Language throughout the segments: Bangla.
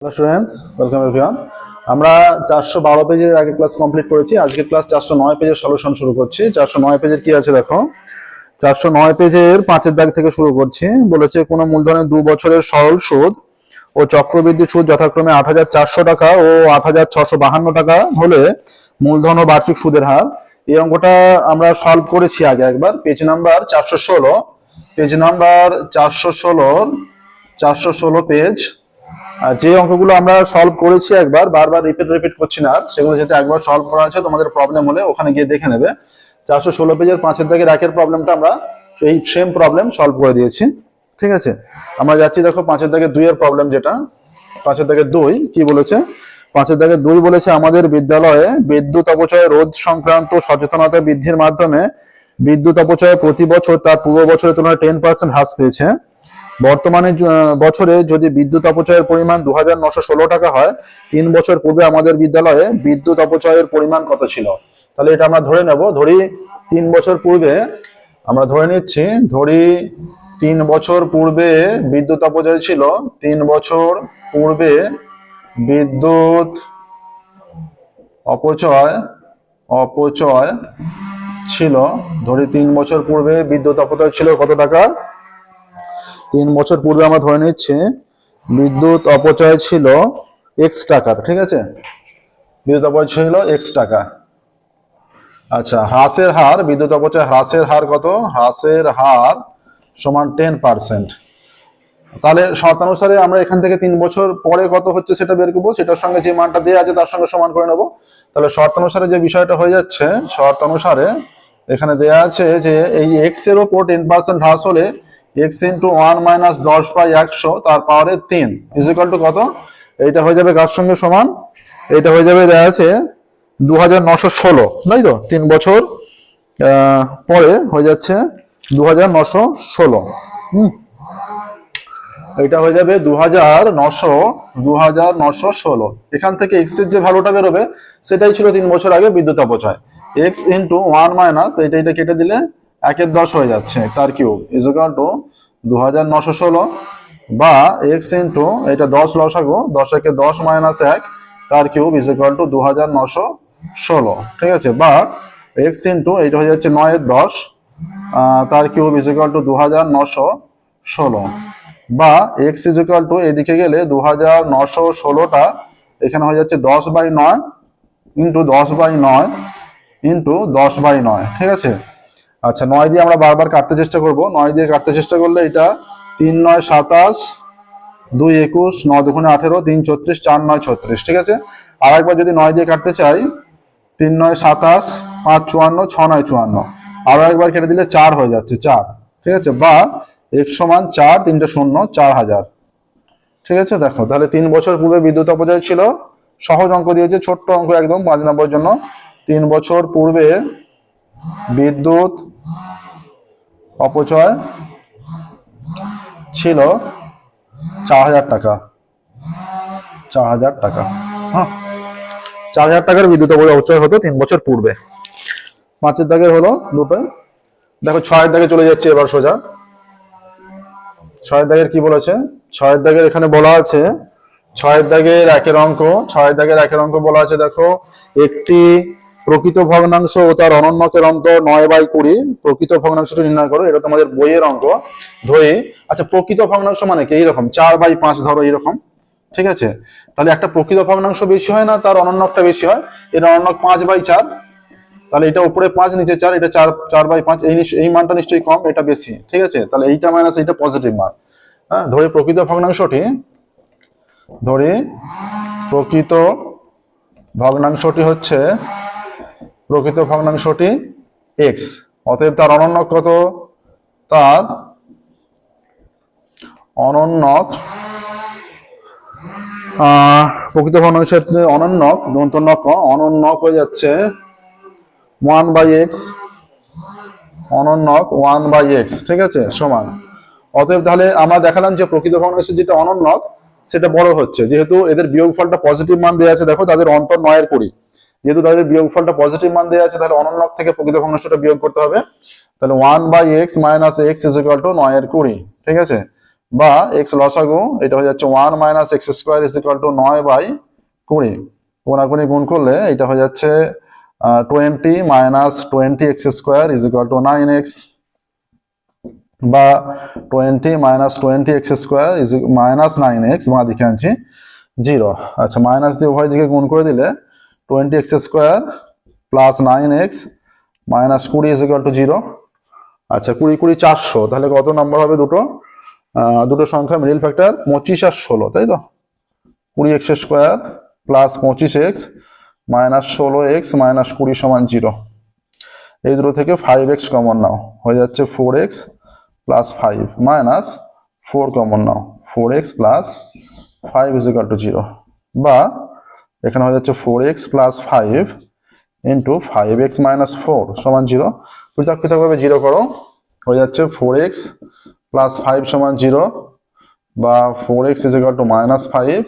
Hello students, welcome everyone. আমরা 412 পেজের আগে ক্লাস কমপ্লিট করেছি। আজকে ক্লাস 409 পেজের সলিউশন শুরু করছি। 409 পেজের কি আছে দেখো। 409 পেজের 5 দাগ থেকে শুরু করছি। বলেছে কোনো মূলধনের 2 বছরের সরল সুদ ও চক্রবৃদ্ধি সুদ যথাক্রমে 8,400 টাকা ও 8,652 টাকা হলে মূলধন ও বার্ষিক সুদের হার। এই অঙ্কটা আমরা সলভ করেছি আগে একবার। Page number 416, page number 416 page. আর যে অঙ্কগুলো আমরা সলভ করেছি একবার, বারবার রিপিট করছি না, আর সেগুলো যাতে একবার সলভ করা আছে, তোমাদের প্রবলেম হলে ওখানে গিয়ে দেখে নেবে। 416 পেজের 5 দাগের 1 প্রবলেমটা আমরা এই সেম প্রবলেম সলভ করে দিয়েছি। ঠিক আছে, আমরা যাচ্ছি দেখো 5 দাগের 2 এর প্রবলেম, যেটা 5 দাগের 2 কি বলেছে। 5 দাগের 2 বলেছে আমাদের বিদ্যালয়ে বিদ্যুৎ অপচয় রোধ সংক্রান্ত সচেতনতা বৃদ্ধির মাধ্যমে বিদ্যুৎ অপচয় প্রতি বছর তার পূর্ব বছরের তুলনায় 10% হ্রাস পেয়েছে। বর্তমানে বছরে যদি বিদ্যুৎ অপচয়ের পরিমাণ 2,916 টাকা হয়, 3 বছর পূর্বে আমাদের বিদ্যালয়ে বিদ্যুৎ অপচয়ের পরিমাণ কত ছিল। তাহলে এটা আমরা ধরে নেব, ধরি 3 বছর পূর্বে, আমরা ধরে নিচ্ছি, ধরি 3 বছর পূর্বে বিদ্যুৎ অপচয় ছিল, 3 বছর পূর্বে বিদ্যুৎ অপচয় ছিল, ধরি 3 বছর পূর্বে বিদ্যুৎ অপচয় ছিল কত টাকা। 3 বছর পূর্বে আমরা ধরে নিচ্ছি বিদ্যুৎ অপচয় ছিল x টাকার। ঠিক আছে, বিদ্যুৎ অপচয় ছিল x টাকা। আচ্ছা, হ্রাসের হার, বিদ্যুৎ অপচয় হ্রাসের হার কত, হ্রাসের হার সমান 10%। তাহলে শর্তানুসারে আমরা এখান থেকে 3 বছর পরে কত হচ্ছে সেটা বের করবো, সেটার সঙ্গে যে মানটা দেওয়া আছে তার সঙ্গে সমান করে নেবো। তাহলে শর্তানুসারে যে বিষয়টা হয়ে যাচ্ছে, শর্তানুসারে এখানে দেওয়া আছে যে এই x এর ওপর 10% হ্রাস হলে x ইন্টু 1 মাইনাস 10/100 তার পাওয়ারের 3 ইকুয়াল টু কত। এইটা হয়ে যাবে কার সঙ্গে সমান, এইটা হয়ে যাবে দেওয়া আছে 2,916, তাই তো। 3 বছর পরে হয়ে যাচ্ছে 2,916। এটা হয়ে যাবে 2,916। এখান থেকে x এর যে ভ্যালুটা বেরোবে সেটাই ছিল 3 বছর আগে বিদ্যুৎ অপচয়। x ইন্টু 1 মাইনাস এটা কেটে দিলে 1/10 হয়ে যাচ্ছে তার কিউব ইকুয়াল টু 2,916, বা x ইন্টু এটা 10 লসাগু, 10 একে 10 মাইনাস 1 তার কিউব ইকুয়াল টু 2,916। ঠিক আছে, বা x ইন্টু এটা হয়ে যাচ্ছে 9/10 তার কিউব ইকুয়াল টু 2,916, বা x ইকুয়াল টু এদিকে গেলে 2,916টা এখানে হয়ে যাচ্ছে 10/9 ইন্টু 10/9 ইন্টু 10/9। ঠিক আছে, আচ্ছা 9 দিয়ে আমরা বারবার কাটতে চেষ্টা করব। 9 দিয়ে কাটতে চেষ্টা করলে এটা 3 9 27, 2 21, 9 2 18, 3 34, 4 9 36। ঠিক আছে, আর একবার যদি 9 দিয়ে কাটতে চাই, 3 9 27, 5 54, 6 9 54, আরো একবার কেটে দিলে 4 হয়ে যাচ্ছে 4। ঠিক আছে, বা x সমান 4 3টে 0 4,000। ঠিক আছে, দেখো তাহলে 3 বছর পূর্বে বিদ্যুৎ অপচয় ছিল, সহজ অঙ্ক দিয়েছে, ছোট্ট অঙ্ক একদম 5 নম্বর জন্য। 3 বছর পূর্বে বিদ্যুৎ অপচয় ছিল 4,000 টাকা। 4,000 টাকা, হ্যাঁ 4,000 টাকার বিদ্যুৎ অপচয় হতো 3 বছর পূর্বে। 5 দাগের হলো দুটো। দেখো 6 দাগে চলে যাচ্ছে এবার সোজা। 6 দাগের কি বলেছে, 6 দাগের এখানে বলা আছে, 6 দাগের 1 অঙ্ক, 6 দাগের 1 অঙ্ক বলা আছে দেখো, একটি প্রকৃত ভগ্নাংশ ও তার অনন্যকের অন্তর 9/20। প্রকৃত ভগ্নাংশটা নির্ণয় করো, এটা তোমাদের বইয়ের অঙ্ক। ধরি, আচ্ছা প্রকৃত ভগ্নাংশ মানে কি, এইরকম 4/5 ধরো এইরকম। ঠিক আছে, তাহলে একটা প্রকৃত ভগ্নাংশ বেশি হয় না তার অনন্যকটা বেশি হয়। এর অনন্যক 5/4, তাহলে এটা উপরে 5 নিচে 4, এটা 4/5, এই মানটা নিশ্চয়ই কম, এটা বেশি। ঠিক আছে, তাহলে এইটা মাইনাস এইটা পজিটিভ মান। হ্যাঁ, ধরি প্রকৃত ভগ্নাংশটি, ধরি প্রকৃত ভগ্নাংশটি হচ্ছে, প্রকৃত ভগ্নাংশটি x, অতএব তার অনন্যক কত, তার অনন্যক প্রকৃত ভগ্নাংশের অনন্যক দন্তন্যক অনন্যক হয়ে যাচ্ছে 1/x, অনন্যক 1/x। ঠিক আছে, সমান। অতএব তাহলে আমরা দেখালাম যে প্রকৃত ভগ্নাংশের যেটা অনন্যক সেটা বড় হচ্ছে, যেহেতু এদের বিয়োগফলটা পজিটিভ মান দেওয়া আছে। দেখো তাদের অন্তর 9/20, যেহেতু তাদের বিয়োগফলটা পজিটিভ মান দেওয়া আছে, তাহলে অনন্যক থেকে প্রকৃত ভগ্নাংশটা বিয়োগ করতে হবে। তাহলে 1/x minus x is equal two 9/20। ঠিক আছে, বা এক্স লসাগু এটা হয়ে যাচ্ছে 1 minus x square is equal two 9/20, কোনাকুনি গুণ করলে এটা হয়ে যাচ্ছে 20 minus 20 x square is equal two 9x, বা 20 minus 20 x square is minus 9x, বাঁ দিকে আনছি 0। আচ্ছা, মাইনাস দিয়ে উভয় দিকে গুণ করে দিলে 20x square plus 9x minus 20 is equal to 0। আচ্ছা, 20 20 400, তাহলে কত নম্বর হবে? দুটো সংখ্যা মিডল ফ্যাক্টর 25 আর 16, তাই তো? 20x square plus 25x minus 16x minus 20 সমান 0। এই দুটো থেকে 5x কমন নাও, হয়ে যাচ্ছে 4x plus 5 minus 4 common now, 4x plus 5 is equal to 0, বা এখানে হয়ে যাচ্ছে 4x plus 5 into 5x minus 4 সমান 0। পৃথক পৃথকভাবে 0 করো, হয়ে যাচ্ছে 4x প্লাস 5 সমান 0, বা 4x is equal two minus 5,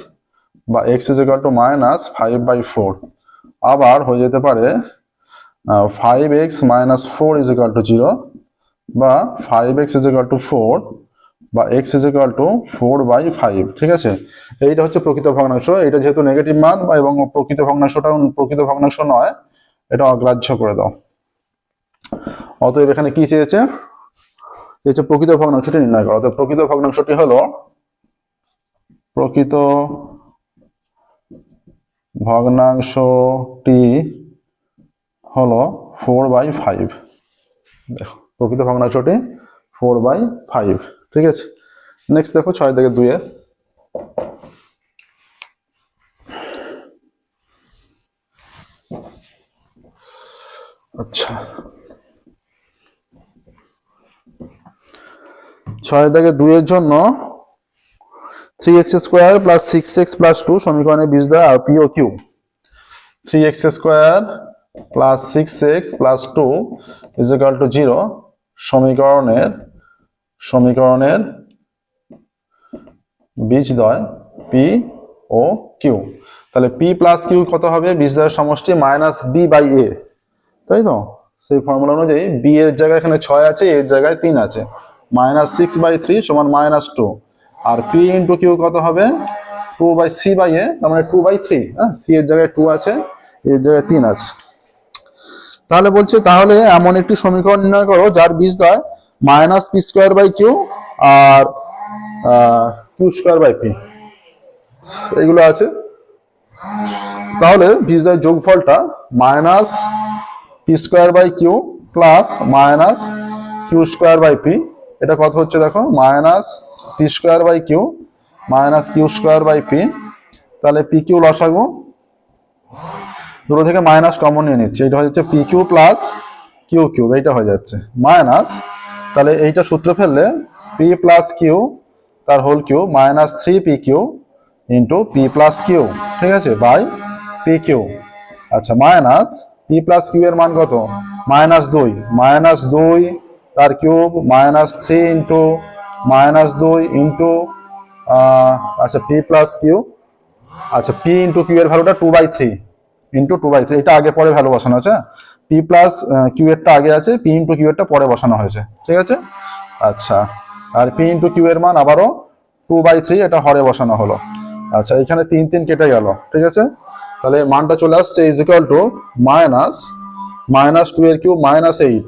বা x is equal two minus 5/4। আবার হয়ে যেতে পারে 5x minus 4 is equal to 0, বা 5x ইজ ইকুয়াল টু 4, বা x ইজ ইকুয়াল টু 4/5। ঠিক আছে, এইটা হচ্ছে প্রকৃত ভগ্নাংশ। এটা যেহেতু নেগেটিভ মান এবং প্রকৃত ভগ্নাংশ নয়, এটা অগ্রাহ্য করে দাও। অতএব এখানে কি চেয়েছে? প্রকৃত ভগ্নাংশটি নির্ণয় করো। অতএব প্রকৃত ভগ্নাংশটি হলো 4/5। দেখো, প্রকৃত ভগ্নাংশটি 4/5। ঠিক আছে, নেক্সট দেখো 6 থেকে 2 এ। আচ্ছা, 6 থেকে 2 এর জন্য 3x square plus 6x plus 2 সমীকরণে বীজ দেয় আর পি ও q. 3x square plus 6x plus 2 is equal to 0 সমীকরণের বীজদ্বয় পি ও কিউ। তাহলে পি প্লাস কিউ কত হবে? বীজদ্বয়ের সমষ্টি মাইনাস বি বাই এ, তাই তো? সেই ফর্মুলা অনুযায়ী বি এর জায়গায় এখানে 6 আছে, এর জায়গায় 3 আছে, মাইনাস 6/3 সমান মাইনাস 2। আর পি ইন্টু কিউ কত হবে? 2/c/a, তার মানে 2/3। হ্যাঁ, সি এর জায়গায় 2 আছে, এর জায়গায় 3 আছে। তাহলে বলছে, তাহলে এমন একটি সমীকরণ নির্ণয় করো যার বীজদ্বয় minus p square by q আর কিউ স্কোয়ার বাই পি, এগুলো আছে। তাহলে বীজদ্বয় যোগফলটা minus p square by q plus minus q square by p, এটা কত হচ্ছে দেখো? Minus p square by q minus q square by p. তাহলে পি কিউ লসাগু, দুটো থেকে মাইনাস কমন নিয়ে নিচ্ছে, এটা হয়ে যাচ্ছে P Q plus Q cube, এইটা হয়ে যাচ্ছে মাইনাস। তাহলে এইটা সূত্র ফেললে পি প্লাস কিউ তার whole cube minus 3 PQ into P plus Q, ঠিক আছে, বাই পি কিউ। আচ্ছা, মাইনাস পি প্লাস কিউ এর মান কত? -2 তার কিউব মাইনাস 3 ইন্টু -2 ইন্টু আচ্ছা পি প্লাস কিউ, আচ্ছা পি ইন্টু কিউ এর ভ্যালুটা 2/3 ইন্টু 2/3, এটা আগে পরে ভ্যালু বসানো আছে। পি প্লাস কিউ এরটা আগে আছে, পি ইন্টু কিউ এরটা পরে বসানো হয়েছে, ঠিক আছে। আচ্ছা, আর পি ইন্টু কিউ এর মান আবারও 2/3, এটা হরে বসানো হলো। আচ্ছা, এখানে 3 3 কেটে গেল, ঠিক আছে। তাহলে মানটা চলে আসছে ইজ ইকুয়াল টু -2 এর কিউব -8,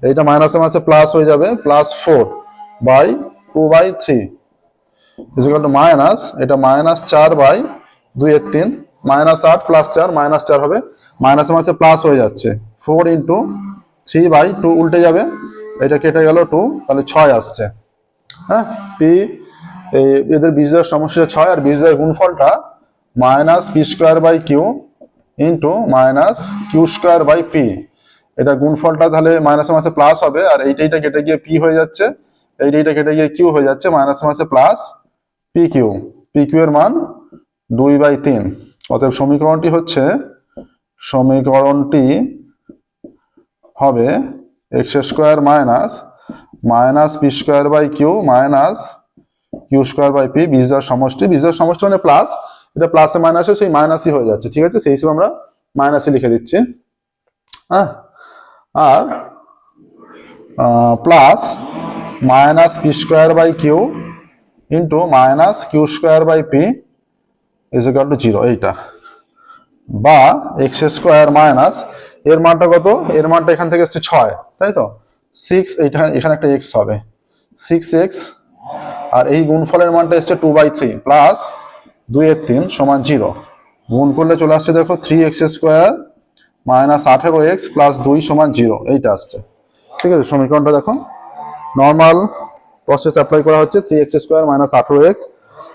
এইটা মাইনাসে মাসে প্লাস হয়ে যাবে +4/2/3 ইজ ইকুয়াল টু মাইনাস, এটা -4/2 এর 3, -8 + 4 -4 হবে, মাইনাসে মাসে প্লাস হয়ে যাচ্ছে 4 ইন্টু 3/2 উল্টে যাবে, এটা কেটে গেল 2, তাহলে 6 আসছে। হ্যাঁ, পি এদের বীজদ্বয়ের সমষ্টিটা 6 আর বীজদ্বয়ের গুণফলটা -p²/q ইন্টু -q²/p, এটা গুণফলটা তাহলে মাইনাসে মাসে প্লাস হবে, আর এইটা কেটে গিয়ে পি হয়ে যাচ্ছে, এইটা কেটে গিয়ে কিউ হয়ে যাচ্ছে, মাইনাসে মাসে প্লাস pq, pq এর মান 2/3। অতএব সমীকরণটি হবে x² minus p²/q minus q²/p, বীজদ্বয়ের সমষ্টি মানে প্লাস, এটা প্লাসে মাইনাসে সেই মাইনাসই হয়ে যাচ্ছে, ঠিক আছে, সেই হিসেবে আমরা মাইনাসই লিখে দিচ্ছি। হ্যাঁ, আর plus -p²/q into minus q square by p is equal to 0, এইটা, বা এক্স স্কোয়ার মাইনাস, এর মানটা কত, এর মানটা এখান থেকে এসছে 6, তাই তো 6, এইটা এখানে একটা এক্স হবে 6x, আর এই গুণফলের মানটা এসছে 2/3 প্লাস 2/3 সমান 0, গুণ করলে চলে আসছে দেখো 3x² মাইনাস 18x প্লাস 2 সমান 0, এইটা আসছে। ঠিক আছে, সমীকরণটা দেখো, নর্মাল প্রসেস অ্যাপ্লাই করা হচ্ছে, 3x² minus 18x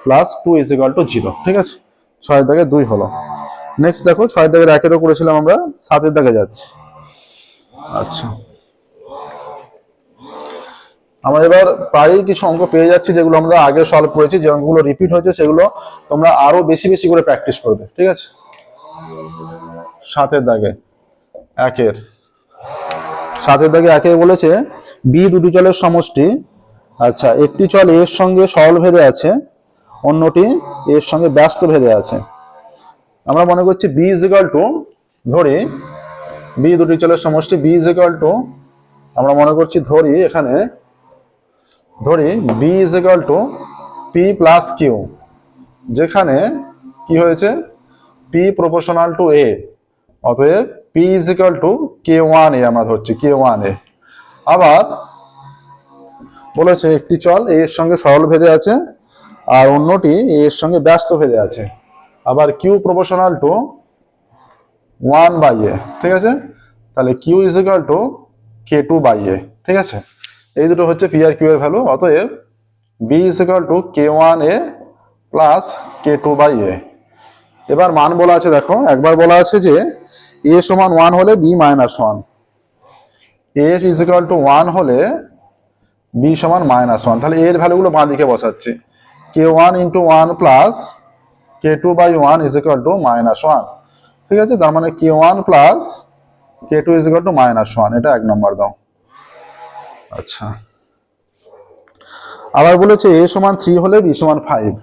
plus 2 is equal to 0। ঠিক আছে, 6 দাগে 2 হলো। নেক্সট দেখো 6 দাগের 1 করেছিলাম আমরা, 7 দাগে যাচ্ছি। আচ্ছা, আমরা এবার প্রায় কিছু অঙ্ক পেয়ে যাচ্ছি যেগুলো আমরা আগে সলভ করেছি, যে অঙ্কগুলো রিপিট হয়েছে সেগুলো তোমরা আরো বেশি বেশি করে প্র্যাকটিস করবে। ঠিক আছে, 7 দাগে 1 7 দাগে 1 বলেছে বি দুটি চলের সমষ্টি। আচ্ছা, একটি চল এর সঙ্গে সরল ভেদে আছে, অন্যটি এর সঙ্গে ব্যস্ত ভেদে আছে। আমরা মনে করছি বি ইজ ইকুয়াল টু, ধরি বি দুটি চলের সমষ্টি, বি ইজ ইকুয়াল টু, আমরা মনে করছি ধরি এখানে, ধরি B is equal to P plus Q, যেখানে কি হয়েছে পি প্রপোর্শনাল টু এ, অতএব P is equal to k1 A, আমরা ধরছি k1 এ। আবার বলেছে একটি চল এ এর সঙ্গে সরল ভেদে আছে আর অন্যটি এ এর সঙ্গে ব্যস্ত ভেদে আছে, আবার কিউ প্রপোর্শনাল টু 1/a। ঠিক আছে, তাহলে Q is equal two k2/a। ঠিক আছে, এই দুটো হচ্ছে পি আর কিউ এর ভ্যালু, অতএব B is equal to k1a plus k2/a। এবার মান বলা আছে, দেখো একবার বলা আছে যে a সমান 1 হলে b minus 1, a is equal to 1 হলে b সমান মাইনাস 1, তাহলে এর ভ্যালুগুলো বাঁ দিকে বসাচ্ছি, k1 into 1 plus k2/1 is equal two minus 1। ঠিক আছে, তার মানে k1 plus k2 is equal two minus 1, এটা 1 নম্বর দাও। আচ্ছা, আবার বলেছে a সমান 3 হলে b সমান 5,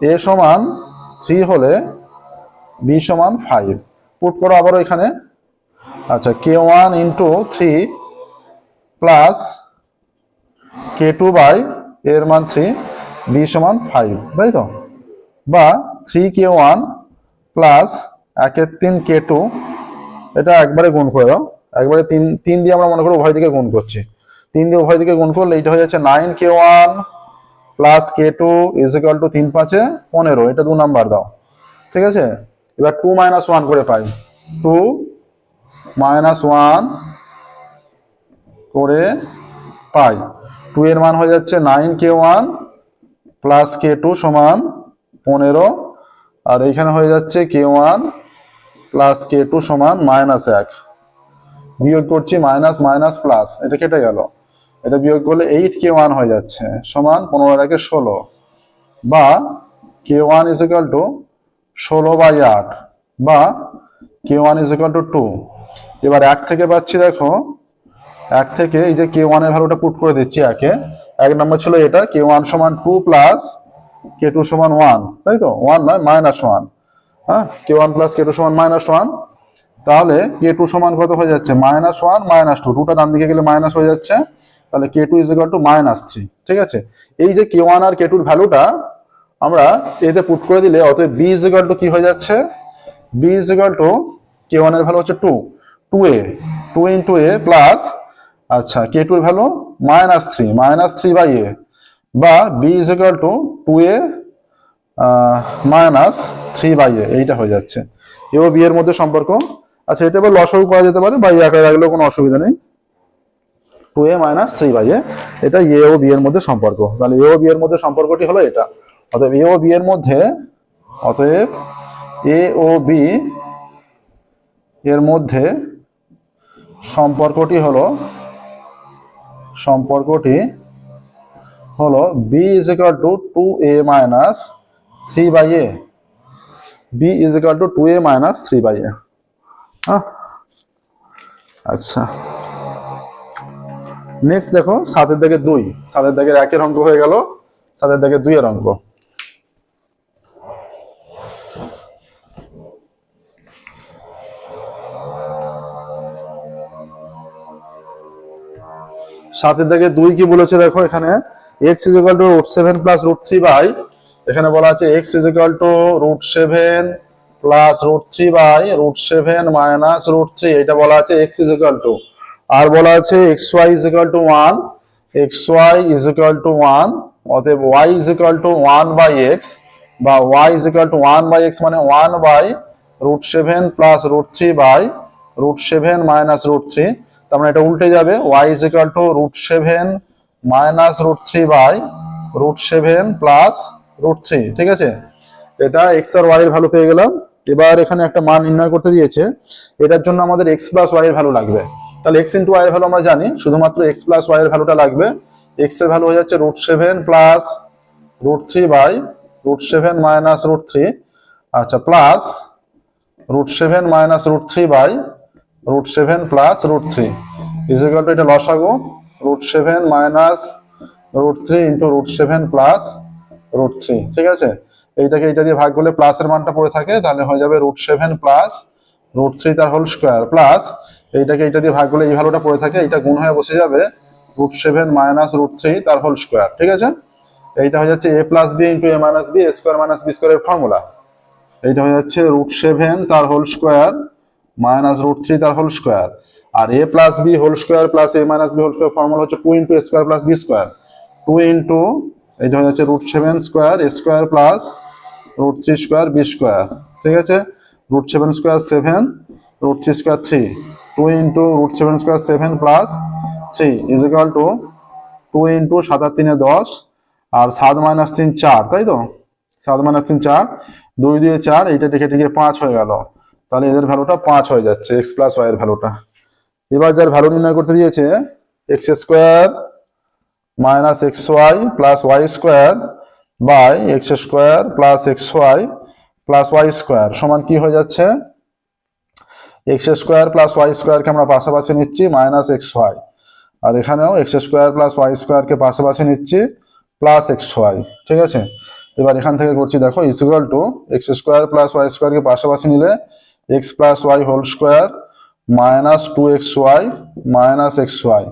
a সমান 3 হলে b সমান 5, পুট করো আবারও এখানে। আচ্ছা, k1 ইন্টু 3 প্লাস k2 এর মান 3, b সমান 5, তাই তো, বা 3k1 প্লাস 1/3 k2, এটা একবারে গুণ করে দাও, একবারে 3 দিয়ে আমরা মনে করো উভয় দিকে গুণ করছি, 3 দিয়ে উভয় দিকে গুণ করলে এইটা হয়ে যাচ্ছে 9k1 plus k2 is equal two 3 5 15, এটা 2 নাম্বার দাও। ঠিক আছে, এবার 2 মাইনাস 1 করে পাই, 2 মাইনাস 1 করে পাই, 2 এর মান হয়ে যাচ্ছে 9k1 প্লাস k2 সমান 15, আর এইখানে হয়ে যাচ্ছে k1 প্লাস k2 সমান -1, বিয়োগ করছি মাইনাস মাইনাস প্লাস, এটা কেটে গেল, এটা বিয়োগ করলে 8k1 হয়ে যাচ্ছে সমান 15 16, বা k1 ইজ ইকুয়াল টু 16/8, বা k1 ইজ ইকুয়াল টু 2। এবার 1 থেকে পাচ্ছি, দেখো 1 থেকে এই যে k1 এর ভ্যালুটা পুট করে দিচ্ছি, 1 নম্বর ছিল এটা, k1 সমান 2 প্লাস k2 সমান 1, তাই তো, 1 নয় -1, হ্যাঁ, k1 প্লাস k2 সমান -1, তাহলে k2 সমান কত হয়ে যাচ্ছে -1 -2, 2টা ডান দিকে গেলে মাইনাস হয়ে যাচ্ছে, তাহলে k2 ইজ ইকুয়াল টু -3। ঠিক আছে, এই যে k1 আর k2 এর ভ্যালুটা আমরা এতে পুট করে দিলে, অতএব b ইজ ইকুয়াল টু কি হয়ে যাচ্ছে, b is equal to k1 এর ভ্যালু হচ্ছে 2a, 2 ইন্টু a প্লাস, আচ্ছা k2 এর ভ্যালু -3/a, বা b is equal two 2a -3/a, এইটা হয়ে যাচ্ছে এ ও বি এর মধ্যে সম্পর্ক। আচ্ছা, এটা এবার লসাগু করা যেতে পারে, বা আকারে রাখলেও কোনো অসুবিধা নেই, 2a -3/a, এটা এ ও বি এর মধ্যে সম্পর্ক। তাহলে এ ও বি এর মধ্যে সম্পর্কটি হলো এটা, অতএব এ ও বি এর মধ্যে, অতএব এ ও বি এর মধ্যে সম্পর্কটি হলো b is equal two 2a -3/a, b is equal two 2a -3/a। আচ্ছা, নেক্সট দেখো 7 দাগে 2, 7 দাগের 1 অঙ্ক হয়ে গেল, 7 দাগে 2 এর অঙ্ক। সাতের দাগে 2 কি বলেছে, দেখো এখানে x is equal to √7 plus √3 by, এখানে বলা আছে x is equal to √7 plus √3 by √7 minus √3, এটা বলা আছে এক্স ইজ ইকুয়াল টু। আর বলা আছে x y is equal to 1, x y is equal to 1, অতএব y is equal to 1 by x, বা y is equal to 1 by x মানে 1 বাই √7 প্লাস √3 বাই √7 মাইনাস √3, তার মানে এটা উল্টে যাবে, Y is equal to √7 minus √3 by √7 plus √3, ঠিক আছে। এটা এক্স আর ওয়াই এর ভ্যালু পেয়ে গেলাম। এবার এখানে একটা মান নির্ণয় করতে দিয়েছে, এটার জন্য আমাদের এক্স প্লাস ওয়াই এর ভ্যালু লাগবে। তাহলে এক্স ইন্টু ওয়াই এর ভ্যালু আমরা জানি, শুধুমাত্র এক্স প্লাস ওয়াই এর ভ্যালুটা লাগবে। এক্স এর ভ্যালু হয়ে যাচ্ছে √7 প্লাস √3 বাই √7 মাইনাস √3, আচ্ছা, plus √7 minus √3 by √7 plus √3 is equal to, এটা লসাগু, √7 মাইনাস √3 ইন্টু √7 প্লাস √3, ঠিক আছে। এইটাকে এইটা দিয়ে ভাগ করলে প্লাসের মানটা পড়ে থাকে, তাহলে হয়ে যাবে √7 প্লাস √3 তার হোল স্কোয়ার, প্লাস এইটাকে এইটা দিয়ে ভাগ করলে এই ভ্যালুটা পড়ে থাকে, এটা গুণ হয়ে বসে যাবে √7 মাইনাস √3 তার হোল স্কোয়ার, ঠিক আছে। এইটা হয়ে যাচ্ছে a plus B into a minus B, a square minus B স্কোয়ারের ফর্মুলা। এইটা হয়ে যাচ্ছে √7 তার হোল স্কোয়ার মাইনাস √3 তার হোল স্কোয়ার, আর a plus B whole square plus a minus B whole square formula হচ্ছে 2 into a square plus B square, 2 into এটা হয়ে যাচ্ছে √7 square a square plus √3 square B square, ঠিক আছে। √7 square 7, √3 square 3, 2 into √7 square 7 plus 3 is equal to 2 into 7 আর 3 10, আর 7 মাইনাস 3 4, তাই তো, 7 মাইনাস 3 4, 2 2 4, এইটা দেখে ঠিক 5 হয়ে গেল। তাহলে এদের ভ্যালুটা 5 হয়ে যাচ্ছে, এক্স প্লাস ওয়াই এর ভ্যালুটা। এবার যার ভ্যালু নির্ণয় করতে দিয়েছে X square minus x Y plus Y square by X square plus x Y plus Y square সমান কি হয়ে যাচ্ছে, এক্স স্কোয়ার প্লাস ওয়াই স্কোয়ারকে আমরা পাশাপাশি নিচ্ছি মাইনাস এক্স ওয়াই, আর এখানেও এক্স স্কোয়ার প্লাস ওয়াই স্কোয়ারকে পাশাপাশি নিচ্ছি প্লাস এক্স ওয়াই, ঠিক আছে। এবার এখান থেকে করছি দেখো is equal to x square plus y স্কোয়ারকে পাশাপাশি নিলে x plus y whole square minus 2xy minus x y,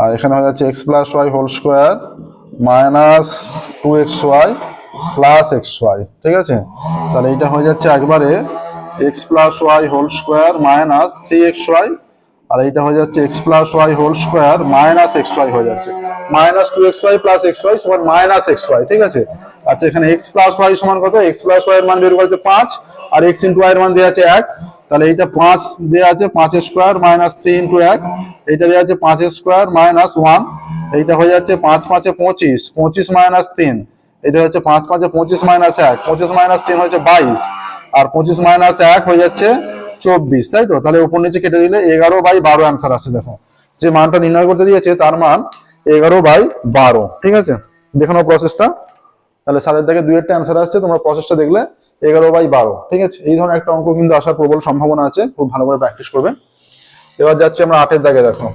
আর এখানে হয়ে যাচ্ছে x plus y whole square minus 2xy plus x y, ঠিক আছে। তাহলে এইটা হয়ে যাচ্ছে একবারে x plus y whole square minus 3xy, আর এইটা হয়ে যাচ্ছে x plus y whole square minus x y হয়ে যাচ্ছে, minus 2xy plus x Y সমান মাইনাস এক্স ওয়াই, ঠিক আছে। আচ্ছা, এখানে এক্স প্লাস ওয়াই সমান কত, এক্স প্লাস ওয়াই এর মান বের করেছে 5, আর এক্স ইন্টু ওয়াই এর মান দেওয়া আছে 1, তাহলে এইটা 5 দেওয়া আছে 5 স্কোয়ার মাইনাস 3 ইন্টু 1, এইটা দেওয়া আছে 5 স্কোয়ার মাইনাস 1, এইটা হয়ে যাচ্ছে 5 5 এ 25, 25 মাইনাস 3, এটা হচ্ছে 5 5 এ 25 মাইনাস 1, 25 মাইনাস 3 হচ্ছে 22, আর 25 মাইনাস 1 হয়ে যাচ্ছে 24, তাই তো। তাহলে উপর নিচে কেটে দিলে 11/12 অ্যান্সার আসে। দেখো যে মানটা নির্ণয় করতে দিয়েছে তার মান 11/12, ঠিক আছে। দেখো প্রসেসটা, তাহলে 7 থেকে 2 একটা অ্যান্সার আসছে, তোমরা প্রসেসটা দেখলে 11/12, ঠিক আছে। এই ধরনের একটা অঙ্ক কিন্তু আসার প্রবল সম্ভাবনা আছে, খুব ভালো করে প্র্যাকটিস করবে। এবার যাচ্ছি আমরা 8 দাগে, দেখো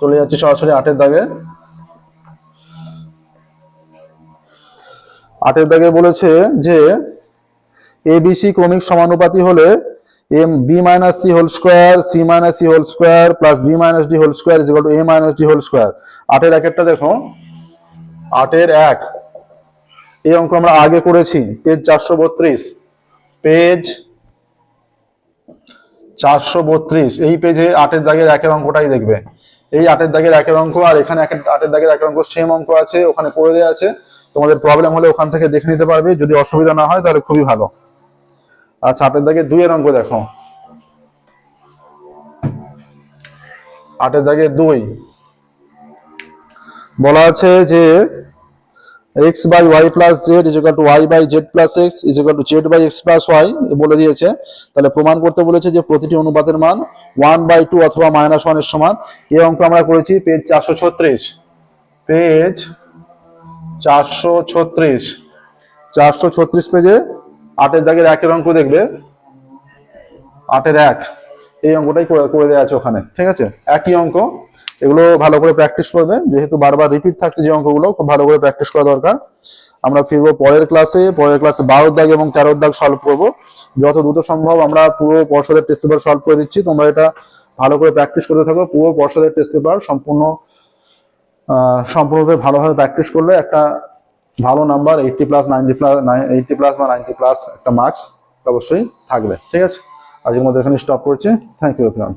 চলে যাচ্ছি সরাসরি 8 দাগে। 8 দাগে বলেছে যে এবিসি ক্রমিক সমানুপাতি হলে M B minus C whole square C minus C whole square plus B minus D whole square is equal to A minus D whole square. 8 একটা দেখো, 8 এই অঙ্ক আমরা আগে করেছি, পেজ 432, পেজ 432, এই পেজে 8 দাগের 1 অঙ্কটাই দেখবে। এই 8 দাগের 1 অঙ্ক আর এখানে 8 দাগের 1 অঙ্ক সেম অঙ্ক আছে, ওখানে করে দেওয়া আছে। তোমাদের প্রবলেম হলে ওখান থেকে দেখে নিতে পারবে, যদি অসুবিধা না হয় তাহলে খুবই ভালো। আচ্ছা, 8 দাগে 2 এর অঙ্ক দেখো, 8 দাগে 2 বলা আছে যে x by y plus z is equal to y by z plus x is equal to z by x plus y বলে দিয়েছে। তাহলে প্রমাণ করতে বলেছে যে প্রতিটি অনুপাতের মান 1/2 অথবা -1 এর সমান। এই অঙ্ক আমরা করেছি পেজ 436, পেজ 436 পেজে 8 দাগের 1 অঙ্ক দেখবে, 8 এই অঙ্কটাই করে দেওয়া আছে ওখানে, ঠিক আছে। একই অঙ্ক, এগুলো ভালো করে প্র্যাকটিস করবে, যেহেতু বারবার রিপিট থাকছে যে অঙ্কগুলো, খুব ভালো করে প্র্যাকটিস করা দরকার। আমরা ফিরবো পরের ক্লাসে 12 দাগ এবং 13 দাগ সলভ করব। যত দ্রুত সম্ভব আমরা পুরো পর্ষদের টেস্ট পেপার সলভ করে দিচ্ছি, তোমরা এটা ভালো করে প্র্যাকটিস করতে থাকো। পুরো পর্ষদের টেস্ট পেপার সম্পূর্ণ সম্পূর্ণরূপে ভালোভাবে প্র্যাকটিস করলে একটা ভালো নাম্বার 80+, 90+, 80+ বা 90+ একটা মার্কস অবশ্যই থাকবে। ঠিক আছে, আজকের মধ্যে এখানে স্টপ করছি। Thank you everyone.